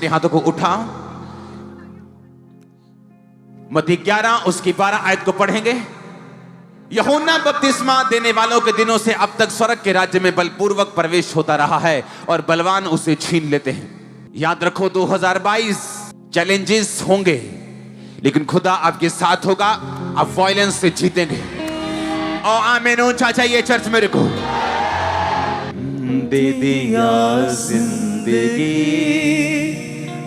अपने हाथों को उठाओ। मत्ती 11 उसकी 12 आयत को पढ़ेंगे। यूहन्ना बपतिस्मा देने वालों के दिनों से अब तक स्वर्ग के राज्य में बलपूर्वक प्रवेश होता रहा है और बलवान उसे छीन लेते हैं। याद रखो 2022 चैलेंजेस होंगे, लेकिन खुदा आपके साथ होगा। आप वायलेंस से जीतेंगे। और आमीन ऊंचा चाहिए चर्च मेरे को। दे दिया जिंदगी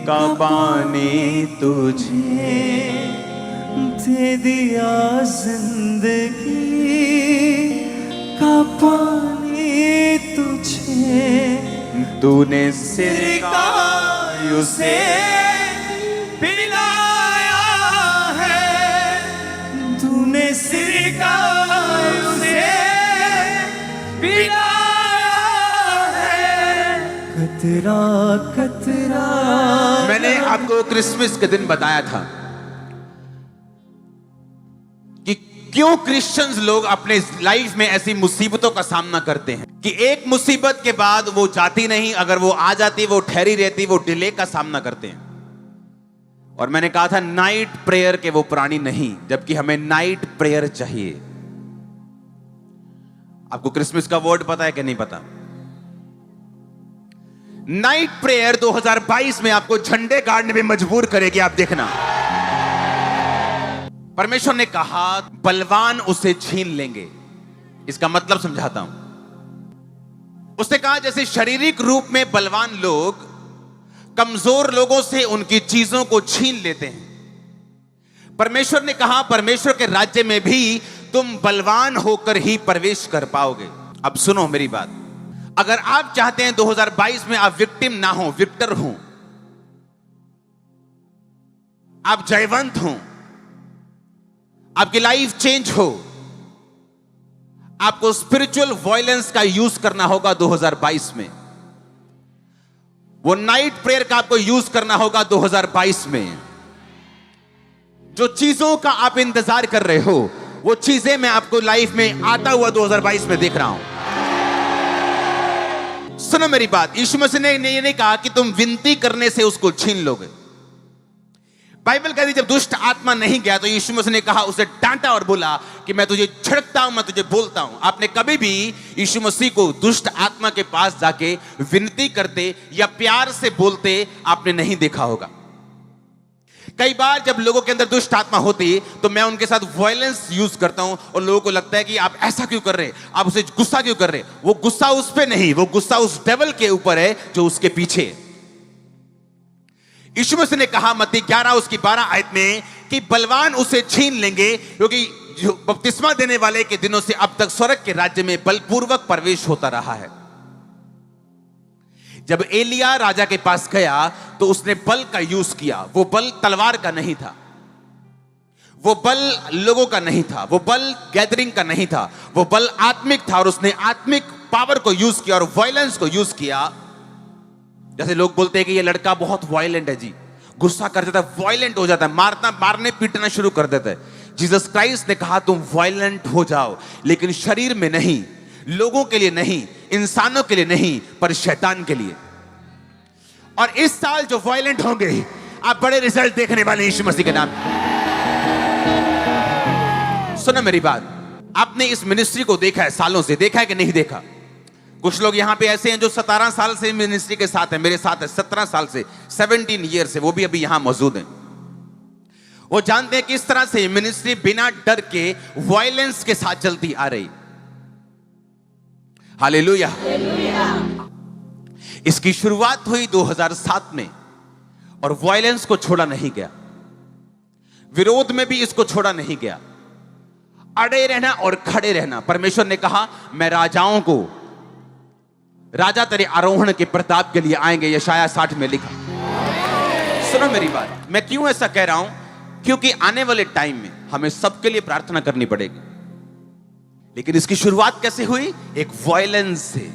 का पानी तुझे, दे दिया जिंदगी का पानी तुझे, तूने सिरकायु से पिलाया है, तूने सिरकायु से पिलाया है, कतरा कतरा। मैंने आपको क्रिसमस के दिन बताया था कि क्यों क्रिश्चियंस लोग अपने लाइफ में ऐसी मुसीबतों का सामना करते हैं कि एक मुसीबत के बाद वो जाती नहीं, अगर वो आ जाती वो ठहरी रहती, वो डिले का सामना करते हैं। और मैंने कहा था नाइट प्रेयर के वो प्राणी नहीं, जबकि हमें नाइट प्रेयर चाहिए। आपको क्रिसमस का वर्ड पता है कि नहीं पता? नाइट प्रेयर 2022 में आपको झंडे गाड़ने में मजबूर करेगी। आप देखना, परमेश्वर ने कहा बलवान उसे छीन लेंगे। इसका मतलब समझाता हूं। उसने कहा जैसे शारीरिक रूप में बलवान लोग कमजोर लोगों से उनकी चीजों को छीन लेते हैं, परमेश्वर ने कहा परमेश्वर के राज्य में भी तुम बलवान होकर ही प्रवेश कर पाओगे। अब सुनो मेरी बात, अगर आप चाहते हैं 2022 में आप विक्टिम ना हो, विक्टर हो, आप जयवंत हो, आपकी लाइफ चेंज हो, आपको स्पिरिचुअल वायलेंस का यूज करना होगा 2022 में। वो नाइट प्रेयर का आपको यूज करना होगा 2022 में। जो चीजों का आप इंतजार कर रहे हो, वो चीजें मैं आपको लाइफ में आता हुआ 2022 में देख रहा हूं। सुनो मेरी बात, यीशु मसीह ने ये नहीं कहा कि तुम विनती करने से उसको छीन लोगे। बाइबल कहती जब दुष्ट आत्मा नहीं गया तो यीशु मसीह ने कहा, उसे डांटा और बोला कि मैं तुझे छिड़कता हूं, मैं तुझे बोलता हूं। आपने कभी भी यीशु मसीह को दुष्ट आत्मा के पास जाके विनती करते या प्यार से बोलते आपने नहीं देखा होगा। कई बार जब लोगों के अंदर दुष्ट आत्मा होती तो मैं उनके साथ वायलेंस यूज करता हूं और लोगों को लगता है कि आप ऐसा क्यों कर रहे, आप उसे गुस्सा क्यों कर रहे। वो गुस्सा उस पे नहीं, वो गुस्सा उस डेविल के ऊपर है जो उसके पीछे है। यीशु मसीह ने कहा मत्ती 11 उसकी 12 आयत में कि बलवान उसे छीन लेंगे, क्योंकि जो बपतिस्मा देने वाले के दिनों से अब तक स्वर्ग के राज्य में बलपूर्वक प्रवेश होता रहा है। जब एलिया राजा के पास गया तो उसने बल का यूज किया। वो बल तलवार का नहीं था, वो बल लोगों का नहीं था, वो बल गैदरिंग का नहीं था, वो बल आत्मिक था। और उसने आत्मिक पावर को यूज किया और वायलेंस को यूज किया। जैसे लोग बोलते हैं कि ये लड़का बहुत वायलेंट है जी, गुस्सा कर जाता है, वायलेंट हो जाता है, मारने पीटना शुरू कर देता है। जीसस क्राइस्ट ने कहा तुम वायलेंट हो जाओ, लेकिन शरीर में नहीं, लोगों के लिए नहीं, इंसानों के लिए नहीं, पर शैतान के लिए। और इस साल जो वायलेंट होंगे आप बड़े रिजल्ट देखने वाले यीशु मसीह के नाम। सुनो मेरी बात, आपने इस मिनिस्ट्री को देखा है, सालों से देखा है कि नहीं देखा? कुछ लोग यहां पे ऐसे हैं जो 17 साल से मिनिस्ट्री के साथ हैं, मेरे साथ है 17 साल से, 17 ईयर से, वो भी अभी यहां मौजूद हैं। वो जानते हैं किस तरह से मिनिस्ट्री बिना डर के वायलेंस के साथ चलती आ रही। हालेलुया। इसकी शुरुआत हुई 2007 में और वायलेंस को छोड़ा नहीं गया, विरोध में भी इसको छोड़ा नहीं गया। अड़े रहना और खड़े रहना। परमेश्वर ने कहा मैं राजाओं को, राजा तेरे आरोहण के प्रताप के लिए आएंगे, यशाया 60 में लिखा। सुनो मेरी बात, मैं क्यों ऐसा कह रहा हूं? क्योंकि आने वाले टाइम में हमें सबके लिए प्रार्थना करनी पड़ेगी। लेकिन इसकी शुरुआत कैसे हुई? एक वायलेंस से।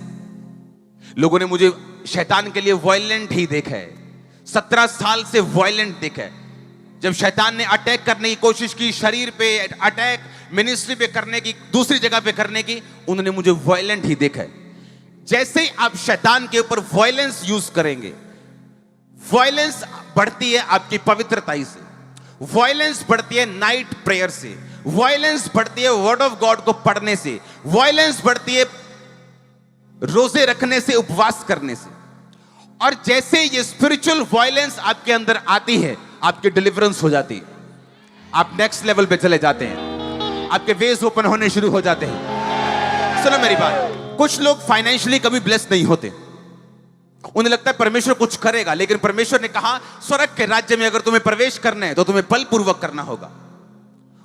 लोगों ने मुझे शैतान के लिए वायलेंट ही देखा है, 17 साल से वायलेंट देखा है। जब शैतान ने अटैक करने की कोशिश की, शरीर पे अटैक, मिनिस्ट्री पे करने की, दूसरी जगह पे करने की, उन्होंने मुझे वायलेंट ही देखा है। जैसे ही आप शैतान के ऊपर वायलेंस यूज करेंगे, वॉयलेंस बढ़ती है आपकी पवित्रताई से, वॉयलेंस बढ़ती है नाइट प्रेयर से, वॉयलेंस बढ़ती है वर्ड ऑफ गॉड को पढ़ने से, वॉयलेंस बढ़ती है रोजे रखने से, उपवास करने से। और जैसे ये स्पिरिचुअल वॉयलेंस आपके अंदर आती है, आपकी डिलीवरेंस हो जाती है, आप नेक्स्ट लेवल पे चले जाते हैं, आपके वेज ओपन होने शुरू हो जाते हैं। सुनो मेरी बात, कुछ लोग फाइनेंशियली कभी ब्लेस नहीं होते, उन्हें लगता है परमेश्वर कुछ करेगा, लेकिन परमेश्वर ने कहा स्वर्ग के राज्य में अगर तुम्हें प्रवेश करना है तो तुम्हें बलपूर्वक करना होगा।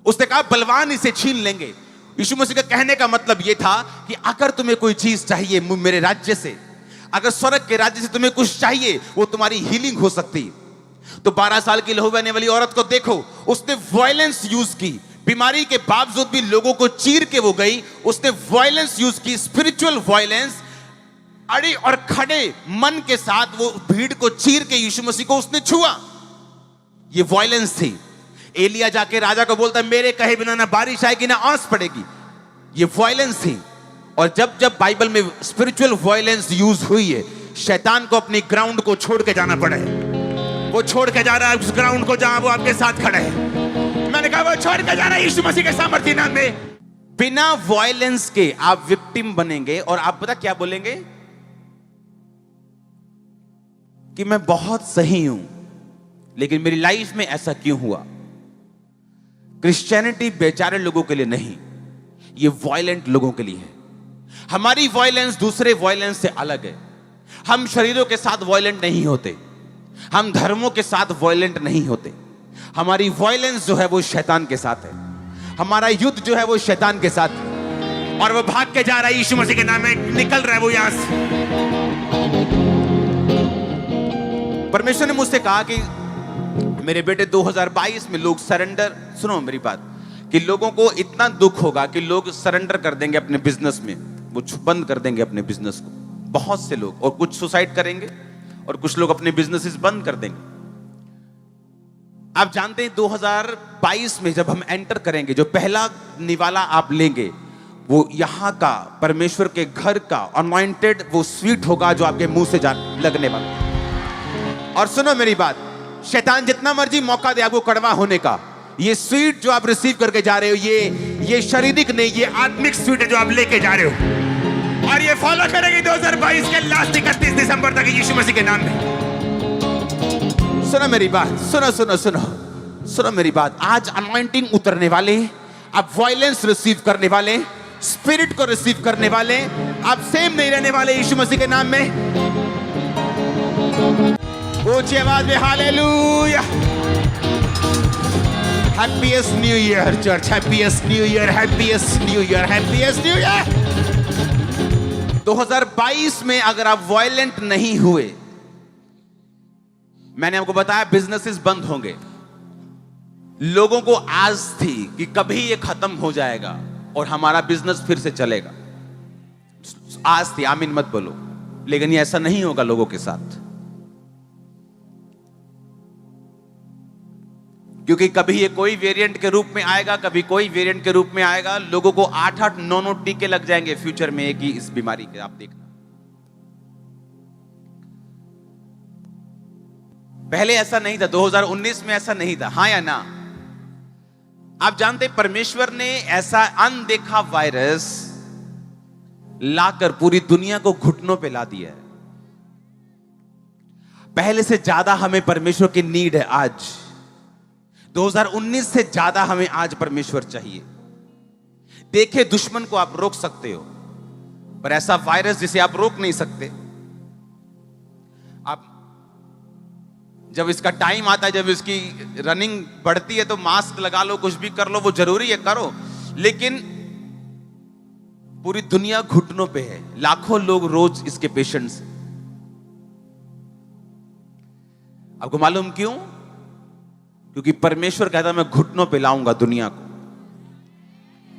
उसने कहा बलवान इसे छीन लेंगे। यीशु मसीह का कहने का मतलब यह था कि अगर तुम्हें कोई चीज चाहिए मेरे राज्य से, अगर स्वर्ग के राज्य से तुम्हें कुछ चाहिए, वो तुम्हारी हीलिंग हो सकती। तो 12 साल की लहू बहने वाली औरत को देखो, उसने वायलेंस यूज की, बीमारी के बावजूद भी लोगों को चीर के वो गई, उसने वायलेंस यूज की, स्पिरिचुअल वायलेंस। अड़े और खड़े मन के साथ वो भीड़ को चीर के यीशु मसीह को उसने छुआ। ये वायलेंस थी। एलिया जाके राजा को बोलता है मेरे कहे बिना ना बारिश आएगी ना आंस पड़ेगी। ये वायलेंस थी। और जब जब बाइबल में स्पिरिचुअल वायलेंस यूज हुई है, शैतान को अपनी ग्राउंड को छोड़ के जाना पड़ा है। वो छोड़ के जा रहा है उस ग्राउंड को जहां वो आपके साथ खड़ा है। मैंने कहा वो छोड़ के जा रहा है यीशु मसीह के सामर्थ्य नाम में। बिना वायलेंस के आप विक्टिम बनेंगे और आप पता क्या बोलेंगे कि मैं बहुत सही हूं, लेकिन मेरी लाइफ में ऐसा क्यों हुआ। क्रिश्चियनिटी बेचारे लोगों के लिए नहीं, ये वायलेंट लोगों के लिए है। हमारी वायलेंस दूसरे वायलेंस से अलग है। हम शरीरों के साथ वायलेंट नहीं होते, हम धर्मों के साथ वायलेंट नहीं होते। हमारी वायलेंस जो है वो शैतान के साथ है। हमारा युद्ध जो है वो शैतान के साथ है। और वो भाग के जा रहा है यीशु मसीह के नाम में, निकल रहा है वो यहां से। परमेश्वर ने मुझसे कहा कि मेरे बेटे 2022 में लोग सरेंडर, सुनो मेरी बात, कि लोगों को इतना दुख होगा कि लोग सरेंडर कर देंगे अपने बिजनेस में, वो बंद कर देंगे अपने बिजनेस को। बहुत से लोग, और कुछ सुसाइड करेंगे और कुछ लोग अपने बिजनेसेस बंद कर देंगे। आप जानते हैं 2022 में जब हम एंटर करेंगे, जो पहला निवाला आप लेंगे वो यहां का परमेश्वर के घर का अनॉइंटेड वो स्वीट होगा जो आपके मुंह से लगने वाला। और सुनो मेरी बात, शैतान जितना मर्जी मौका दे आपको कड़वा होने का, ये स्वीट जो आप रिसीव करके जा रहे हो, ये शारीरिक नहीं, ये आत्मिक स्वीट है जो आप लेके जा रहे हो। और ये फॉलो करेंगे 2022 के लास्ट 31 दिसंबर तक यीशु मसीह के नाम में। सुनो मेरी बात, सुनो सुनो सुनो सुनो मेरी बात। आज अनॉइंटिंग उतरने वाले, आप वायलेंस रिसीव करने वाले, स्पिरिट को रिसीव करने वाले, आप सेम नहीं रहने वाले यीशु मसीह के नाम में। ऊंची आवाज में hallelujah. Happiest new year church, happiest new year, happiest new year, happiest new year. 2022 में अगर आप वायलेंट नहीं हुए, मैंने आपको बताया बिजनेसेस बंद होंगे। लोगों को आस थी कि कभी ये खत्म हो जाएगा और हमारा बिजनेस फिर से चलेगा। आस थी, आमीन मत बोलो, लेकिन ये ऐसा नहीं होगा लोगों के साथ। क्योंकि कभी ये कोई वेरिएंट के रूप में आएगा, कभी कोई वेरिएंट के रूप में आएगा। लोगों को 8-8, 9-9 टीके लग जाएंगे फ्यूचर में एक ही इस बीमारी के, आप देखना। पहले ऐसा नहीं था, 2019 में ऐसा नहीं था, हां या ना? आप जानते परमेश्वर ने ऐसा अनदेखा वायरस लाकर पूरी दुनिया को घुटनों पे ला दिया है। पहले से ज्यादा हमें परमेश्वर की नीड है आज। 2019 से ज्यादा हमें आज परमेश्वर चाहिए। देखे दुश्मन को आप रोक सकते हो, पर ऐसा वायरस जिसे आप रोक नहीं सकते। आप जब इसका टाइम आता है, जब इसकी रनिंग बढ़ती है, तो मास्क लगा लो, कुछ भी कर लो, वो जरूरी है, करो। लेकिन पूरी दुनिया घुटनों पे है, लाखों लोग रोज इसके पेशेंट्स। आपको मालूम क्यों? क्योंकि परमेश्वर कहता है मैं घुटनों पे लाऊंगा दुनिया को।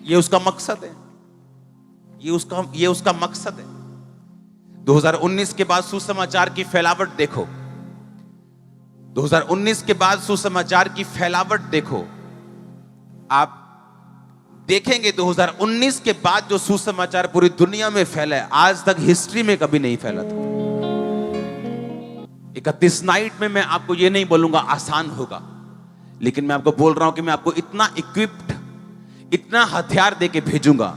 ये उसका मकसद है, ये उसका मकसद है। 2019 के बाद सुसमाचार की फैलावट देखो, 2019 के बाद सुसमाचार की फैलावट देखो। आप देखेंगे 2019 के बाद जो सुसमाचार पूरी दुनिया में फैला है, आज तक हिस्ट्री में कभी नहीं फैला था। 31 नाइट में मैं आपको ये नहीं बोलूंगा आसान होगा, लेकिन मैं आपको बोल रहा हूं कि मैं आपको इतना इक्विप्ड, इतना हथियार दे के भेजूंगा,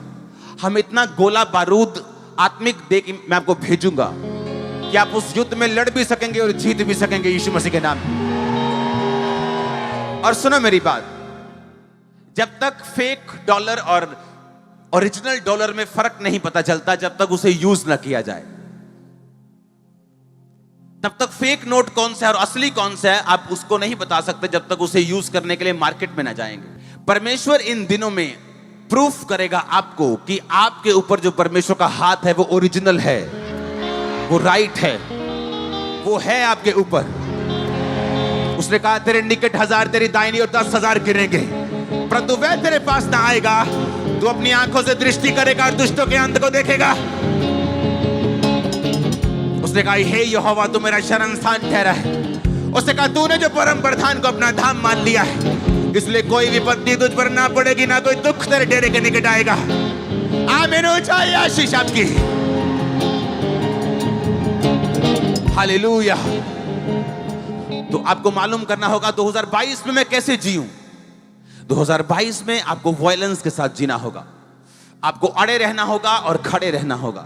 हम इतना गोला बारूद आत्मिक दे के मैं आपको भेजूंगा कि आप उस युद्ध में लड़ भी सकेंगे और जीत भी सकेंगे यीशु मसीह के नाम में। और सुनो मेरी बात, जब तक फेक डॉलर और ओरिजिनल डॉलर में फर्क नहीं पता चलता, जब तक उसे यूज ना किया जाए, तब तक फेक नोट कौन सा है और असली कौन सा है आप उसको नहीं बता सकते जब तक उसे यूज करने के लिए मार्केट में ना जाएंगे। परमेश्वर इन दिनों में प्रूफ करेगा आपको कि आपके ऊपर जो परमेश्वर का हाथ है वो ओरिजिनल है, वो राइट है, वो है आपके ऊपर। उसने कहा तेरे निकट 1000 तेरी दाहिनी और 10,000 गिरेंगे, परंतु वह तेरे पास ना आएगा। तू अपनी आंखों से दृष्टि करेगा और दुष्टों के अंत को देखेगा। उसने कहा हे यहोवा तू मेरा शरण स्थान ठहरा है। उसने कहा तूने जो परम प्रधान को अपना धाम मान लिया है, इसलिए कोई विपत्ति तुझ पर ना पड़ेगी, ना कोई दुख तेरे डेरे के निकट आएगा। आमीन हो जाए आशीष आपकी। हालेलुया। तो आपको मालूम करना होगा 2022 में मैं कैसे जीऊं। 2022 में आपको वायलेंस के साथ जीना होगा, आपको अड़े रहना होगा और खड़े रहना होगा।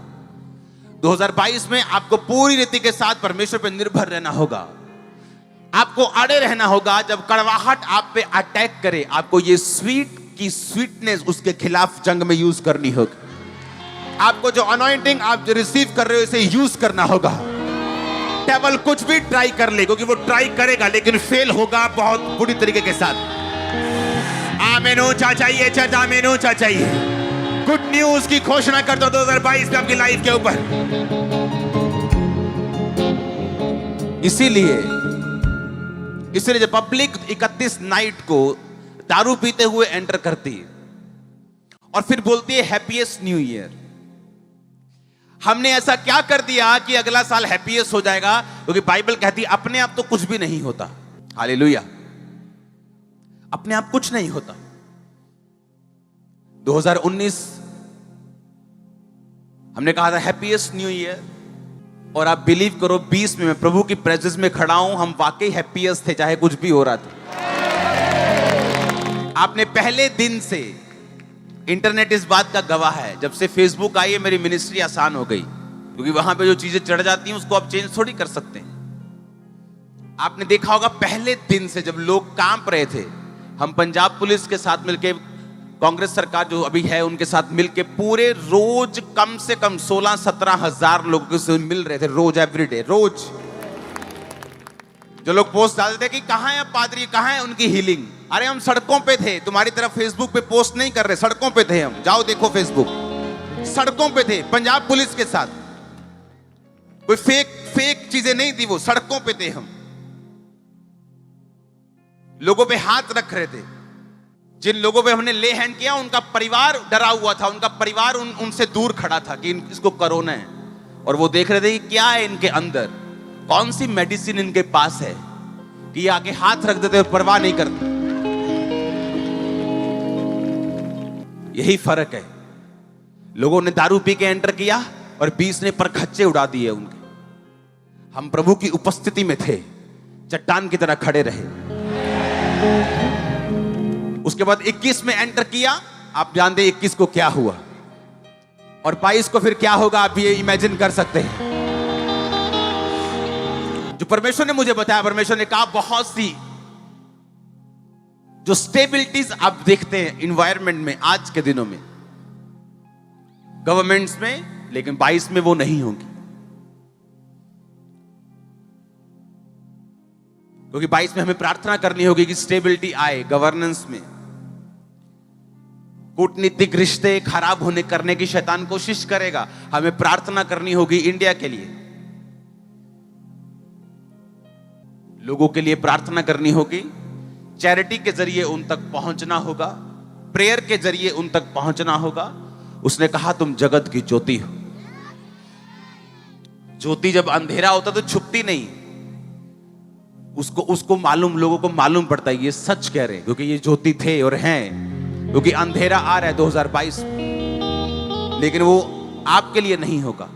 2022 में आपको पूरी रीति के साथ परमेश्वर पर निर्भर रहना होगा। आपको अड़े रहना होगा जब कड़वाहट आप पे अटैक करे, आपको ये स्वीट की स्वीटनेस उसके खिलाफ जंग में यूज करनी होगी। आपको जो अनॉइंटिंग आप जो रिसीव कर रहे हो इसे यूज करना होगा। डेविल कुछ भी ट्राई कर ले, क्योंकि वो ट्राई करेगा लेकिन फेल होगा बहुत बुरी तरीके के साथ। आमीन ऊंचा चाहिए चर्च, आमीन ऊंचा चाहिए। गुड न्यूज की घोषणा कर दो 2022 में आपकी लाइफ के ऊपर। इसीलिए जब पब्लिक 31 नाइट को दारू पीते हुए एंटर करती है और फिर बोलती है हैप्पीएस्ट न्यू ईयर, हमने ऐसा क्या कर दिया कि अगला साल हैप्पीएस्ट हो जाएगा? क्योंकि बाइबल कहती है अपने आप तो कुछ भी नहीं होता। हालेलुया। अपने आप कुछ नहीं होता। 2019 हमने कहा था हैप्पीएस्ट न्यू ईयर, और आप बिलीव करो 20 में मैं प्रभु की प्रेजेंस में खड़ा हूं, हम वाकई हैप्पीएस्ट थे चाहे कुछ भी हो रहा था। आपने पहले दिन से, इंटरनेट इस बात का गवाह है, जब से फेसबुक आई है मेरी मिनिस्ट्री आसान हो गई, क्योंकि वहां पे जो चीजें चढ़ जाती हैं उसको आप चेंज थोड़ी कर सकते हैं। आपने देखा होगा पहले दिन से जब लोग कांप रहे थे, हम पंजाब पुलिस के साथ मिलकर, कांग्रेस सरकार जो अभी है उनके साथ मिलकर पूरे रोज कम से कम 16-17 हजार लोगों से मिल रहे थे, रोज, एवरीडे, रोज। जो लोग पोस्ट डालते थे कि कहां है पादरी, कहां है उनकी हीलिंग, अरे हम सड़कों पे थे, तुम्हारी तरफ फेसबुक पे पोस्ट नहीं कर रहे, सड़कों पे थे हम, जाओ देखो फेसबुक, सड़कों पे थे पंजाब पुलिस के साथ। कोई फेक चीजें नहीं थी, वो सड़कों पे थे हम, लोगों पे हाथ रख रहे थे। जिन लोगों पे हमने ले हैंड किया उनका परिवार डरा हुआ था, उनका परिवार उनसे दूर खड़ा था कि इसको कोरोना है, और वो देख रहे थे कि क्या है इनके अंदर, कौन सी मेडिसिन इनके पास है कि ये आगे हाथ रख देते, परवाह नहीं करते। यही फर्क है। लोगों ने दारू पी के एंटर किया और 20 ने परखच्चे उड़ा दिए उनके। हम प्रभु की उपस्थिति में थे, चट्टान की तरह खड़े रहे। उसके बाद 21 में एंटर किया, आप जानते हैं 21 को क्या हुआ, और 22 को फिर क्या होगा आप ये इमेजिन कर सकते हैं। जो परमेश्वर ने मुझे बताया, परमेश्वर ने कहा बहुत सी जो स्टेबिलिटीज आप देखते हैं इन्वायरमेंट में आज के दिनों में, गवर्नमेंट्स में, लेकिन 22 में वो नहीं होंगी, क्योंकि 22 में हमें प्रार्थना करनी होगी कि स्टेबिलिटी आए गवर्नेंस में। कूटनीतिक रिश्ते खराब होने करने की शैतान कोशिश करेगा, हमें प्रार्थना करनी होगी इंडिया के लिए, लोगों के लिए प्रार्थना करनी होगी, चैरिटी के जरिए उन तक पहुंचना होगा, प्रेयर के जरिए उन तक पहुंचना होगा। उसने कहा तुम जगत की ज्योति हो। ज्योति जब अंधेरा होता तो छुपती नहीं, उसको मालूम, लोगों को मालूम पड़ता है ये सच कह रहे हैं, क्योंकि ये ज्योति थे और हैं, क्योंकि अंधेरा आ रहा है 2022 में, लेकिन वो आपके लिए नहीं होगा।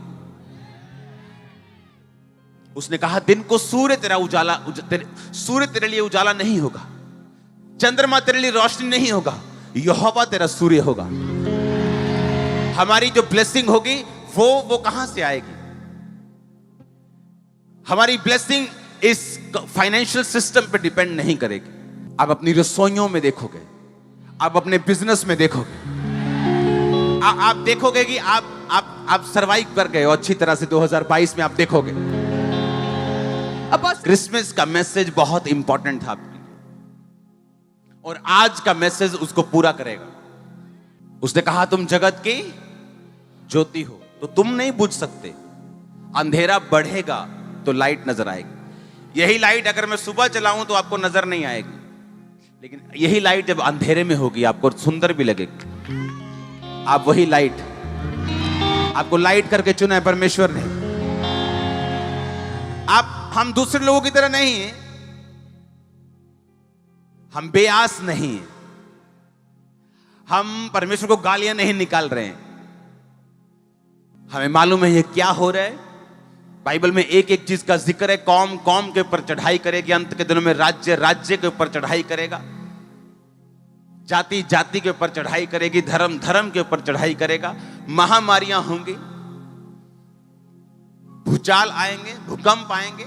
उसने कहा दिन को सूर्य तेरा उजाला सूर्य तेरे लिए उजाला नहीं होगा, चंद्रमा तेरे लिए रोशनी नहीं होगा, यहोवा तेरा सूर्य होगा। हमारी जो ब्लेसिंग होगी वो कहां से आएगी? हमारी ब्लेसिंग इस फाइनेंशियल सिस्टम पे डिपेंड नहीं करेगी। आप अपनी रसोइयों में देखोगे, आप अपने बिजनेस में देखोगे, आप देखोगे कि आप सरवाइव कर गए हो अच्छी तरह से। 2022 में आप देखोगे। अब बस क्रिसमस का मैसेज बहुत इंपॉर्टेंट था आपके लिए, और आज का मैसेज उसको पूरा करेगा। उसने कहा तुम जगत की ज्योति हो, तो तुम नहीं बुझ सकते। अंधेरा बढ़ेगा तो लाइट नजर आएगी। यही लाइट अगर मैं सुबह चलाऊं तो आपको नजर नहीं आएगी, लेकिन यही लाइट जब अंधेरे में होगी आपको सुंदर भी लगेगी। आप वही लाइट, आपको लाइट करके चुना है परमेश्वर ने। हम दूसरे लोगों की तरह नहीं हैं, हम बेआस नहीं हैं, हम परमेश्वर को गालियां नहीं निकाल रहे हैं। हमें मालूम है ये क्या हो रहा है। बाइबल में एक एक चीज का जिक्र है। कौम कौम के ऊपर चढ़ाई करेगी, अंत के दिनों में राज्य राज्य के ऊपर चढ़ाई करेगा, जाति जाति के ऊपर चढ़ाई करेगी, धर्म धर्म के ऊपर चढ़ाई करेगा। महामारियां होंगी, भूचाल आएंगे, भूकंप आएंगे।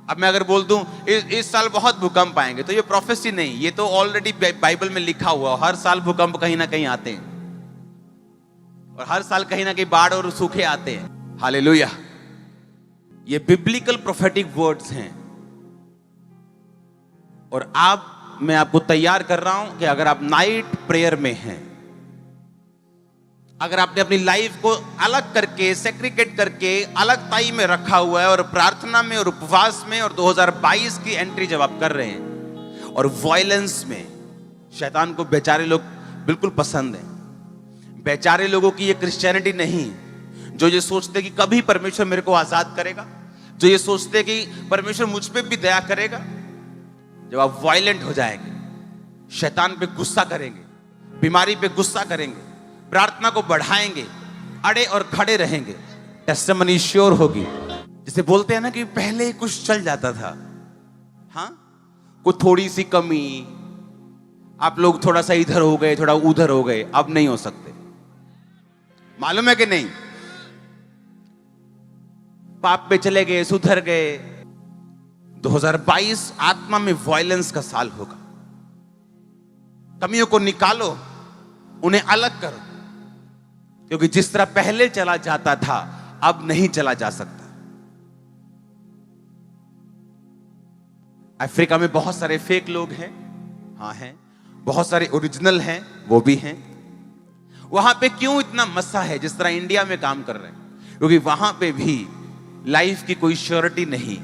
अब मैं अगर बोल दूं इस साल बहुत भूकंप आएंगे, तो ये प्रोफेसी नहीं, ये तो ऑलरेडी बाइबल में लिखा हुआ। हर साल भूकंप कहीं ना कहीं आते हैं, और हर साल कहीं ना कहीं बाढ़ और सूखे आते हैं। हालेलुया। ये बिब्लिकल प्रोफेटिक वर्ड्स हैं, और मैं आपको तैयार कर रहा हूं कि अगर आप नाइट प्रेयर में हैं, अगर आपने अपनी लाइफ को अलग करके सेग्रीगेट करके अलगताई में रखा हुआ है, और प्रार्थना में और उपवास में, और 2022 की एंट्री जब आप कर रहे हैं, और वायलेंस में, शैतान को बेचारे लोग बिल्कुल पसंद है। बेचारे लोगों की ये क्रिश्चियनिटी नहीं, जो ये सोचते कि कभी परमेश्वर मेरे को आजाद करेगा, जो ये सोचते कि परमेश्वर मुझ पे भी दया करेगा। जब आप वायलेंट हो जाएंगे, शैतान पे गुस्सा करेंगे, बीमारी पे गुस्सा करेंगे, प्रार्थना को बढ़ाएंगे, अड़े और खड़े रहेंगे, टेस्टिमनी श्योर होगी। जिसे बोलते हैं ना कि पहले कुछ चल जाता था, हाँ, कुछ थोड़ी सी कमी, आप लोग थोड़ा सा इधर हो गए, थोड़ा उधर हो गए, अब नहीं हो सकते। मालूम है कि नहीं? पाप पे चले गए, सुधर गए। 2022 आत्मा में वायलेंस का साल होगा। कमियों को निकालो, उन्हें अलग करो, क्योंकि जिस तरह पहले चला जाता था अब नहीं चला जा सकता। अफ्रीका में बहुत सारे फेक लोग हैं, हाँ हैं, बहुत सारे ओरिजिनल हैं, वो भी हैं। वहां पे क्यों इतना मसा है जिस तरह इंडिया में काम कर रहे हैं? क्योंकि वहां पे भी लाइफ की कोई श्योरिटी नहीं।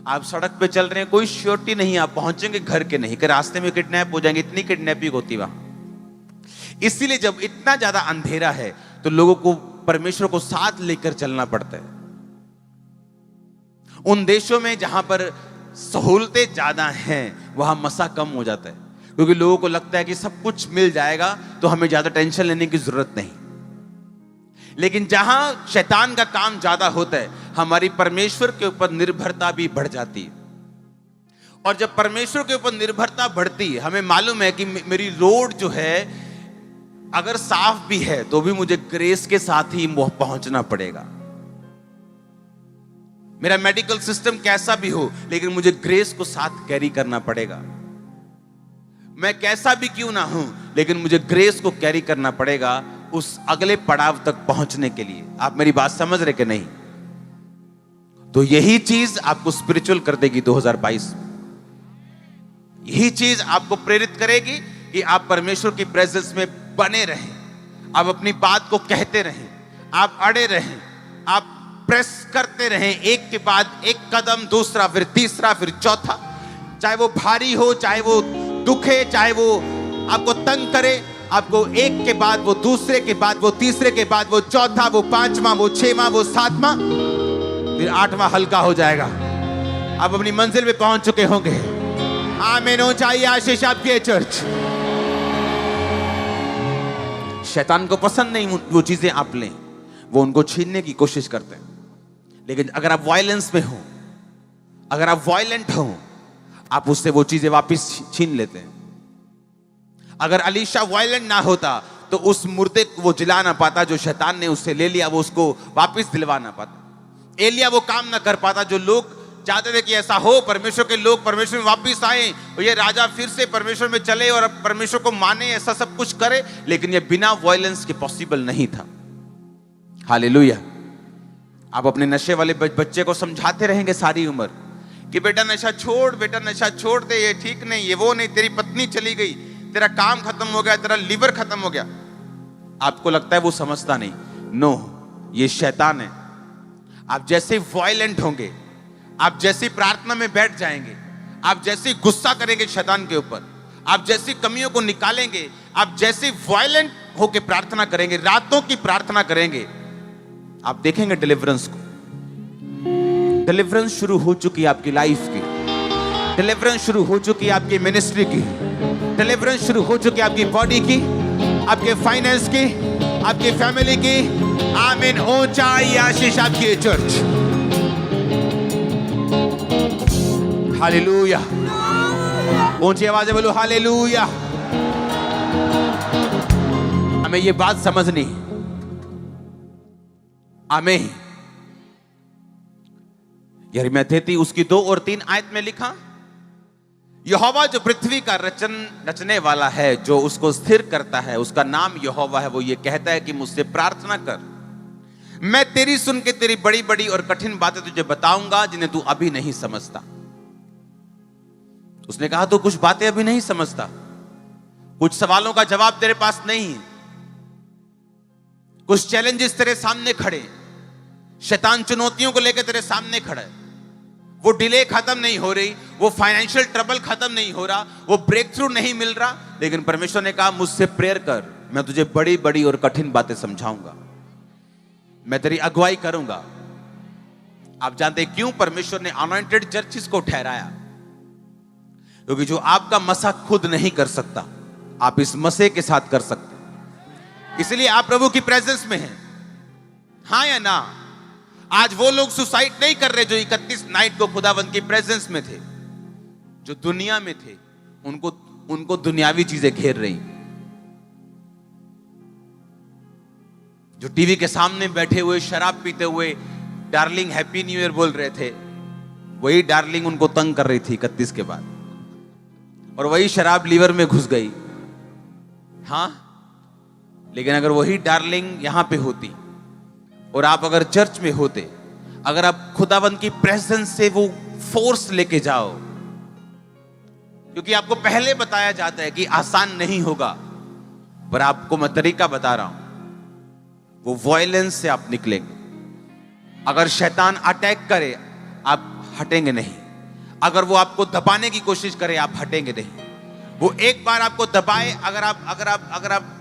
आप सड़क पे चल रहे हैं, कोई श्योरिटी नहीं, आप पहुंचेंगे घर के नहीं, कि रास्ते में किडनैप हो जाएंगे। इतनी किडनैपिंग होती वहां। इसीलिए जब इतना ज्यादा अंधेरा है तो लोगों को परमेश्वर को साथ लेकर चलना पड़ता है। उन देशों में जहां पर सहूलतें ज्यादा हैं वहां मसा कम हो जाता है, क्योंकि लोगों को लगता है कि सब कुछ मिल जाएगा तो हमें ज्यादा टेंशन लेने की जरूरत नहीं। लेकिन जहां शैतान का काम ज्यादा होता है, हमारी परमेश्वर के ऊपर निर्भरता भी बढ़ जाती है। और जब परमेश्वर के ऊपर निर्भरता बढ़ती है, हमें मालूम है कि मेरी रोड जो है अगर साफ भी है तो भी मुझे ग्रेस के साथ ही पहुंचना पड़ेगा। मेरा मेडिकल सिस्टम कैसा भी हो, लेकिन मुझे ग्रेस को साथ कैरी करना पड़ेगा। मैं कैसा भी क्यों ना हूं, लेकिन मुझे ग्रेस को कैरी करना पड़ेगा उस अगले पड़ाव तक पहुंचने के लिए। आप मेरी बात समझ रहे कि नहीं? तो यही चीज आपको स्पिरिचुअल कर देगी 2022। यही चीज आपको प्रेरित करेगी कि आप परमेश्वर की प्रेजेंस में बने रहें, आप अपनी बात को कहते रहें, आप अड़े रहें, आप प्रेस करते रहें, एक के बाद एक कदम, दूसरा, फिर तीसरा, फिर चौथा। चाहे वो भारी हो, चाहे वो दुखे, चाहे वो आपको तंग करे, आपको एक के बाद वो दूसरे के बाद वो तीसरे के बाद वो चौथा, वो पांचवा, वो छठवां, वो सातवां, फिर आठवां हल्का हो जाएगा। आप अपनी मंजिल पे पहुंच चुके होंगे। आमीन हो चाहिए आशीष आपकी चर्च। शैतान को पसंद नहीं वो चीजें आप लें, वो उनको छीनने की कोशिश करते हैं। लेकिन अगर आप वायलेंस में हो, अगर आप वायलेंट हो, आप उससे वो चीजें वापस छीन लेते हैं। अगर अलीशा वायलेंट ना होता तो उस मुर्दे को वो जिला ना पाता जो शैतान ने उससे ले लिया, वो उसको वापस दिलवा ना पाता। एलिया वो काम ना कर पाता जो लोग चाहते थे कि ऐसा हो, परमेश्वर के लोग परमेश्वर में वापस आए और ये राजा फिर से परमेश्वर में चले और परमेश्वर को माने, ऐसा सब कुछ करे, लेकिन ये बिना वायलेंस के पॉसिबल नहीं था। हालेलुया। आप अपने नशे वाले बच्चे को समझाते रहेंगे सारी उम्र कि बेटा नशा छोड़, बेटा नशा छोड़ दे, ये ठीक नहीं, ये वो नहीं, तेरी पत्नी चली गई, तेरा काम खत्म हो गया, तेरा लीवर खत्म हो गया। आपको लगता है वो समझता नहीं। नो, ये शैतान है। आप जैसे वायलेंट होंगे, आप जैसी प्रार्थना में बैठ जाएंगे, आप जैसे गुस्सा करेंगे शैतान के ऊपर, आप जैसी कमियों को निकालेंगे, आप जैसे वायलेंट होकर प्रार्थना करेंगे, रातों की प्रार्थना करेंगे, आप देखेंगे डिलीवरेंस को। डिलीवरेंस शुरू हो चुकी है आपकी लाइफ की, डिलीवरेंस शुरू हो चुकी है आपकी मिनिस्ट्री की, डिलीवरेंस शुरू हो चुकी है आपकी बॉडी की, आपके फाइनेंस की, आपकी फैमिली की। आमीन। ऊंचाई आशीष आपकी चर्च। हालेलुया। ऊंची आवाज में बोलो हालेलुया। हमें ये बात समझनी। आमीन। यिर्मयाह 33 उसकी 2 और 3 आयत में लिखा, यहोवा जो पृथ्वी का रचने वाला है, जो उसको स्थिर करता है, उसका नाम यहोवा है। वो ये कहता है कि मुझसे प्रार्थना कर, मैं तेरी सुन के तेरी बड़ी बड़ी और कठिन बातें तुझे बताऊंगा जिन्हें तू अभी नहीं समझता। उसने कहा तो कुछ बातें अभी नहीं समझता, कुछ सवालों का जवाब तेरे पास नहीं है, कुछ चैलेंजेस तेरे सामने खड़े, शैतान चुनौतियों को लेकर तेरे सामने खड़ा है। वो डिले खत्म नहीं हो रही, वो फाइनेंशियल ट्रबल खत्म नहीं हो रहा, वो ब्रेक थ्रू नहीं मिल रहा, लेकिन परमेश्वर ने कहा मुझसे प्रेयर कर, मैं तुझे बड़ी बड़ी और कठिन बातें समझाऊंगा, मैं तेरी अगुवाई करूंगा। आप जानते हैं क्यों परमेश्वर ने अनॉइंटेड चर्चिस को ठहराया? क्योंकि जो आपका मसा खुद नहीं कर सकता, आप इस मसे के साथ कर सकते। इसलिए आप प्रभु की प्रेजेंस में हैं। हाँ या ना? आज वो लोग सुसाइड नहीं कर रहे जो 31 नाइट को खुदावंत की प्रेजेंस में थे। जो दुनिया में थे उनको दुनियावी चीजें घेर रही। जो टीवी के सामने बैठे हुए शराब पीते हुए डार्लिंग हैप्पी न्यू ईयर बोल रहे थे, वही डार्लिंग उनको तंग कर रही थी 31 के बाद, और वही शराब लीवर में घुस गई। हाँ, लेकिन अगर वही डार्लिंग यहां पे होती और आप अगर चर्च में होते, अगर आप खुदावंत की प्रेजेंस से वो फोर्स लेके जाओ, क्योंकि आपको पहले बताया जाता है कि आसान नहीं होगा, पर आपको मैं तरीका बता रहा हूं, वो वायलेंस से आप निकलेंगे। अगर शैतान अटैक करे आप हटेंगे नहीं, अगर वो आपको दबाने की कोशिश करे आप हटेंगे नहीं। वो एक बार आपको दबाए, अगर आप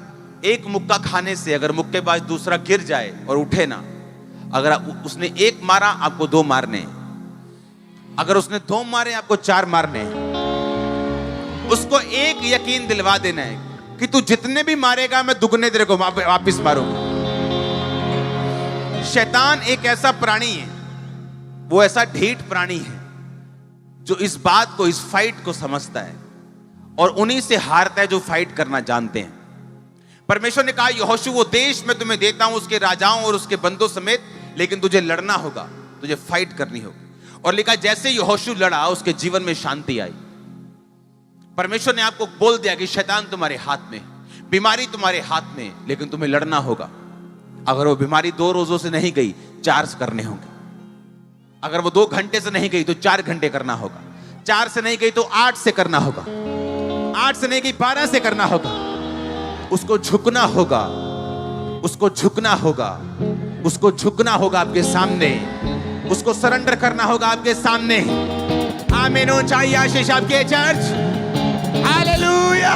एक मुक्का खाने से अगर मुक्केबाज दूसरा गिर जाए और उठे ना, अगर उसने एक मारा आपको 2 मारने, अगर उसने 2 मारे आपको 4 मारने। उसको एक यकीन दिलवा देना है कि तू जितने भी मारेगा मैं दुगने तेरे को वापिस मारूंगा। शैतान एक ऐसा प्राणी है, वो ऐसा ढीठ प्राणी है जो इस बात को, इस फाइट को समझता है और उन्हीं से हारता है जो फाइट करना जानते हैं। परमेश्वर ने कहा यहोशू वो देश मैं तुम्हें देता हूं उसके राजाओं और उसके बंदों समेत, लेकिन तुझे लड़ना होगा, तुझे फाइट करनी होगी। और लिखा जैसे यहोशू लड़ा उसके जीवन में शांति आई। परमेश्वर ने आपको बोल दिया कि शैतान तुम्हारे हाथ में, बीमारी तुम्हारे हाथ में, लेकिन तुम्हें लड़ना होगा। अगर वो बीमारी 2 रोजों से नहीं गई, 4 करने होंगे। अगर वो 2 घंटे से नहीं गई तो 4 घंटे करना होगा। 4 से नहीं गई तो 8 से करना होगा। 8 से नहीं गई 12 से करना होगा। उसको झुकना होगा, उसको झुकना होगा, उसको झुकना होगा आपके सामने, उसको सरेंडर करना होगा आपके सामने। आमीन। ऊंचाई आशीष आपके चर्च। हालेलुया।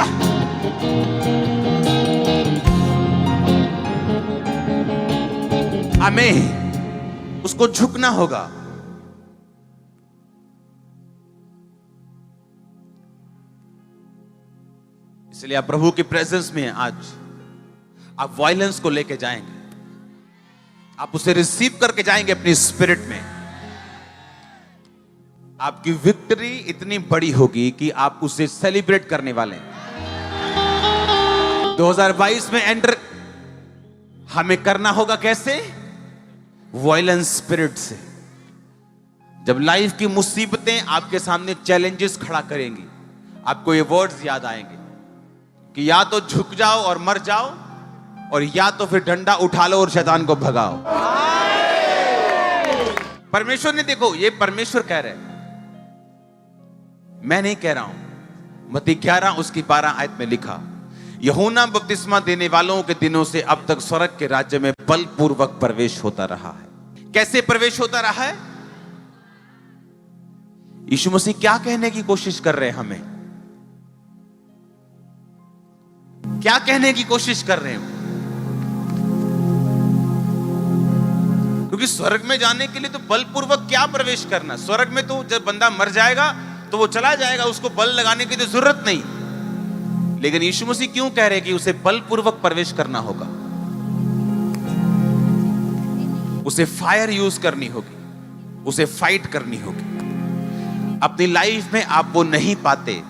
आमीन। उसको झुकना होगा। इसलिए आप प्रभु की प्रेजेंस में आज आप वायलेंस को लेके जाएंगे, आप उसे रिसीव करके जाएंगे अपनी स्पिरिट में, आपकी विक्ट्री इतनी बड़ी होगी कि आप उसे सेलिब्रेट करने वाले हैं। 2022 में एंटर हमें करना होगा कैसे? वॉयलेंस स्पिरिट से। जब लाइफ की मुसीबतें आपके सामने चैलेंजेस खड़ा करेंगी, आपको ये वर्ड्स याद आएंगे कि या तो झुक जाओ और मर जाओ, और या तो फिर डंडा उठा लो और शैतान को भगाओ। परमेश्वर ने, देखो ये परमेश्वर कह रहे हैं, मैं नहीं कह रहा हूं। मत्ती 11 उसकी 12 आयत में लिखा, यूहन्ना बपतिस्मा देने वालों के दिनों से अब तक स्वर्ग के राज्य में बलपूर्वक प्रवेश होता रहा है। कैसे प्रवेश होता रहा है? यीशु मसीह क्या कहने की कोशिश कर रहे हैं हमें? क्या कहने की कोशिश कर रहे हैं? क्योंकि स्वर्ग में जाने के लिए तो बलपूर्वक क्या प्रवेश करना? स्वर्ग में तो जब बंदा मर जाएगा तो वो चला जाएगा, उसको बल लगाने की तो जरूरत नहीं। लेकिन यीशु मसीह क्यों कह रहे हैं कि उसे बलपूर्वक प्रवेश करना होगा? उसे फायर यूज करनी होगी, उसे फाइट करनी होगी। अपनी लाइफ में आप वो नहीं पाते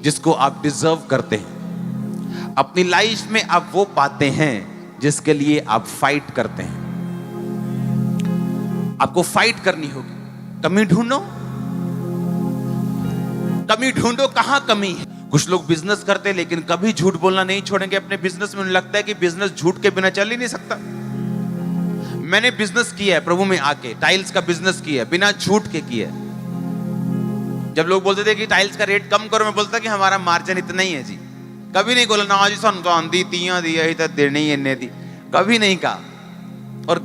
जिसको आप डिजर्व करते हैं। अपनी लाइफ में आप वो पाते हैं जिसके लिए आप फाइट करते हैं। आपको फाइट करनी होगी। कमी ढूंढो, कमी ढूंढो, कहां कमी है। कुछ लोग बिजनेस करते हैं लेकिन कभी झूठ बोलना नहीं छोड़ेंगे अपने बिजनेस में। उन्हें लगता है कि बिजनेस झूठ के बिना चल ही नहीं सकता। मैंने बिजनेस किया है प्रभु में आके, टाइल्स का बिजनेस किया है, बिना झूठ के किया है। जब लोग बोलते थे कि टाइल्स का रेट कम करो, मैं बोलता कि हमारा मार्जिन इतना ही है जी। कभी नहीं बोला ना जी सन आंधी तियां दिया ही तक देनी ही इन्ने दी, कभी नहीं कहा। और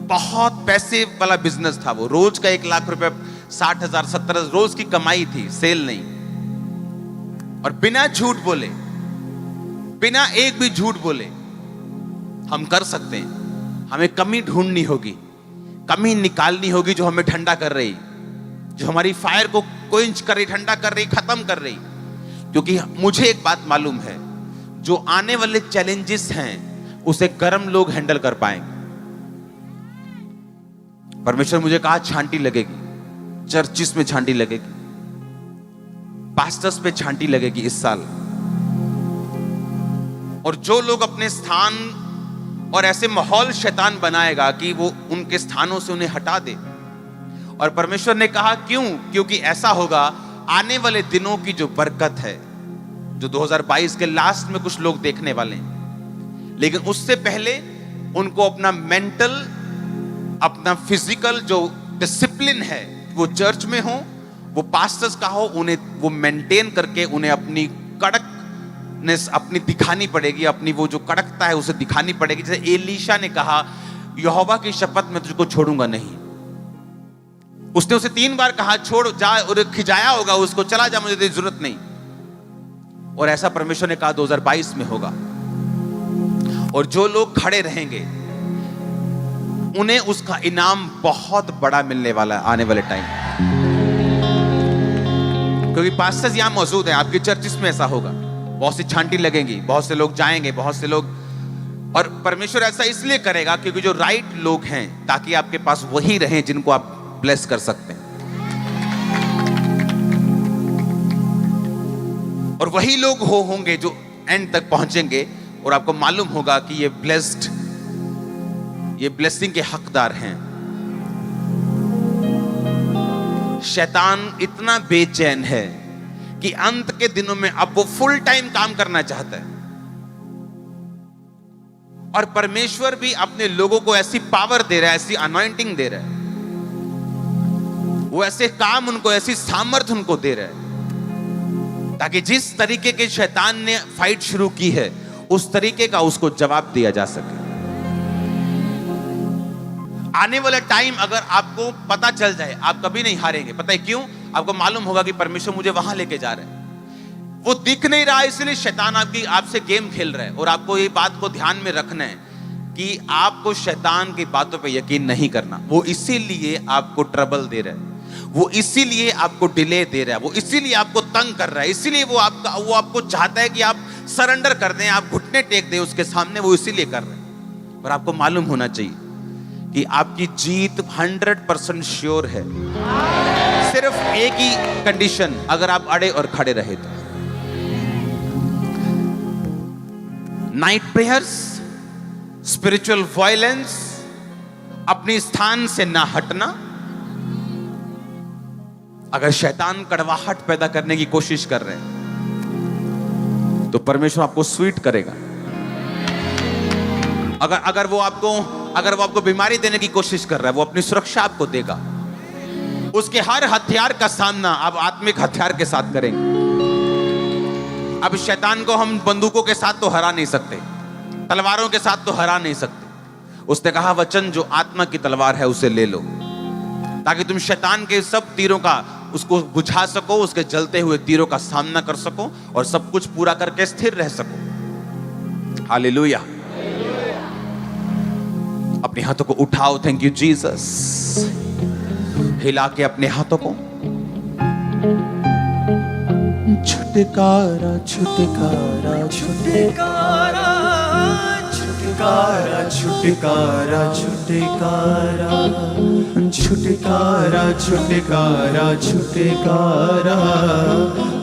बहुत पैसे वाला बिजनेस था वो। रोज का 1 लाख रुपए, 60,000 70,000 रोज की कमाई थी, सेल नहीं। और बिना झूठ बोले, बिना एक भी झूठ बोले हम कर सकते हैं। हमें कमी ढूंढनी होगी, कमी निकालनी होगी जो हमें ठंडा कर रही, जो हमारी फायर को क्वेंच कर रही, ठंडा कर रही, खत्म कर रही। क्योंकि मुझे एक बात मालूम है, जो आने वाले चैलेंजेस हैं उसे गर्म लोग हैंडल कर पाएंगे। परमेश्वर मुझे कहा छांटी लगेगी, चर्चिस में छांटी लगेगी, पास्टर्स पे छांटी लगेगी इस साल। और जो लोग अपने स्थान और ऐसे माहौल शैतान बनाएगा कि वो उनके स्थानों से उन्हें हटा दे। और परमेश्वर ने कहा क्यों? क्योंकि ऐसा होगा आने वाले दिनों की जो बरकत है, जो 2022 के लास्ट में कुछ लोग देखने वाले हैं। लेकिन उससे पहले उनको अपना मेंटल, अपना फिजिकल जो डिसिप्लिन है, वो चर्च में हो, वो पास्टर्स का हो, उन्हें वो मेंटेन करके उन्हें अपनी कड़कनेस अपनी दिखानी पड़ेगी। अपनी वो जो कड़कता है उसे दिखानी पड़ेगी। जैसे एलीशा ने कहा, यहोवा की शपथ मैं तुझको छोड़ूंगा नहीं। उसने उसे 3 बार कहा छोड़ जा, और खिजाया होगा उसको, चला जा, मुझे तेरी जरूरत नहीं। और ऐसा परमेश्वर ने कहा 2022 में होगा। और जो लोग खड़े रहेंगे उन्हें उसका इनाम बहुत बड़ा मिलने वाला है आने वाले टाइम। क्योंकि पास्टर्स यहां मौजूद हैं, आपके चर्चिस में ऐसा होगा। बहुत सी छांटी लगेंगी, बहुत से लोग जाएंगे, बहुत से लोग। और परमेश्वर ऐसा इसलिए करेगा क्योंकि जो राइट लोग हैं, ताकि आपके पास वही रहें जिनको आप ब्लेस कर सकते हैं। और वही लोग होंगे जो एंड तक पहुंचेंगे और आपको मालूम होगा कि ये ब्लेस्ड, ये ब्लेसिंग के हकदार हैं। शैतान इतना बेचैन है कि अंत के दिनों में अब वो फुल टाइम काम करना चाहता है। और परमेश्वर भी अपने लोगों को ऐसी पावर दे रहा है, ऐसी अनॉइंटिंग दे रहा है, वो ऐसे काम उनको, ऐसी सामर्थ्य उनको दे रहा है, ताकि जिस तरीके के शैतान ने फाइट शुरू की है उस तरीके का उसको जवाब दिया जा सके। आने वाला टाइम अगर आपको पता चल जाए, आप कभी नहीं हारेंगे। पता है क्यों? आपको मालूम होगा कि परमेश्वर मुझे वहां लेके जा रहा है। वो दिख नहीं रहा है, इसलिए शैतान आपसे गेम खेल रहा है। और आपको ये बात को ध्यान में रखना है कि आपको शैतान की बातों पे यकीन नहीं करना। वो इसीलिए आपको ट्रबल दे रहा है, वो इसीलिए आपको डिले दे रहा है, वो इसीलिए आपको तंग कर रहा है, इसीलिए वो आपको चाहता है कि आप सरेंडर कर दें, आप घुटने टेक दें उसके सामने। वो इसीलिए कर रहे हैं। पर आपको मालूम होना चाहिए कि आपकी जीत 100% श्योर है। सिर्फ एक ही कंडीशन, अगर आप अड़े और खड़े रहे तो। नाइट प्रेयर्स, स्पिरिचुअल वायलेंस, अपने स्थान से ना हटना। अगर शैतान कड़वाहट पैदा करने की कोशिश कर रहे हैं तो परमेश्वर आपको स्वीट करेगा। अगर वो आपको बीमारी देने की कोशिश कर रहा है, वो अपनी सुरक्षा आपको देगा। उसके हर हथियार का सामना आप आत्मिक हथियार के साथ करेंगे। अब शैतान को हम बंदूकों के साथ तो हरा नहीं सकते, तलवारों के साथ तो हरा नहीं सकते। उसने कहा वचन जो आत्मा की तलवार है उसे ले लो, ताकि तुम शैतान के सब तीरों का उसको बुझा सको, उसके जलते हुए तीरों का सामना कर सको और सब कुछ पूरा करके स्थिर रह सको। हालेलुया। अपने हाथों को उठाओ। Thank you Jesus. हिला के अपने हाथों को। छुटकारा छुटकारा छुटकारा छुटकारा छुटकारा छुटकारा छुटकारा छुटकारा छुटकारा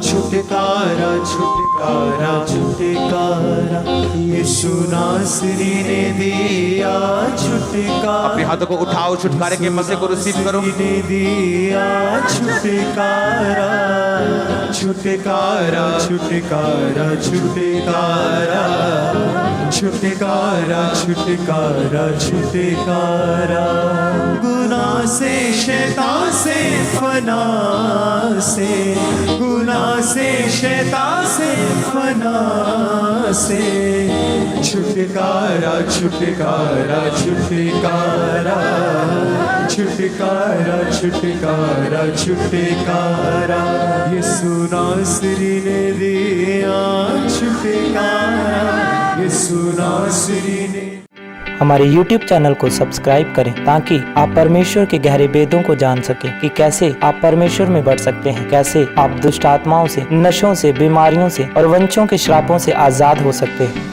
छुटकारा छुटकारा छुटकारा यीशु नासरी ने दिया छुटकारा। अपने हाथों को उठाओ, छुटकारे के मजे को रिसीव करो। ने दिया छुटकारा छुटकारा छुटकारा छुटकारा छुटकारा छुटकारा छुटकारा। गुनाह से, शैतान से, फना से, गुनाह से, शैतान से, फना से छुटकारा छुटकारा छुटकारा छुटकारा छुटकारा छुटकारा यीशु नासरी ने दिया छुटकारा। यीशु नासरी ने। हमारे YouTube चैनल को सब्सक्राइब करें ताकि आप परमेश्वर के गहरे वेदों को जान सकें कि कैसे आप परमेश्वर में बढ़ सकते हैं, कैसे आप दुष्ट आत्माओं से, नशों से, बीमारियों से और वंशों के श्रापों से आजाद हो सकते हैं।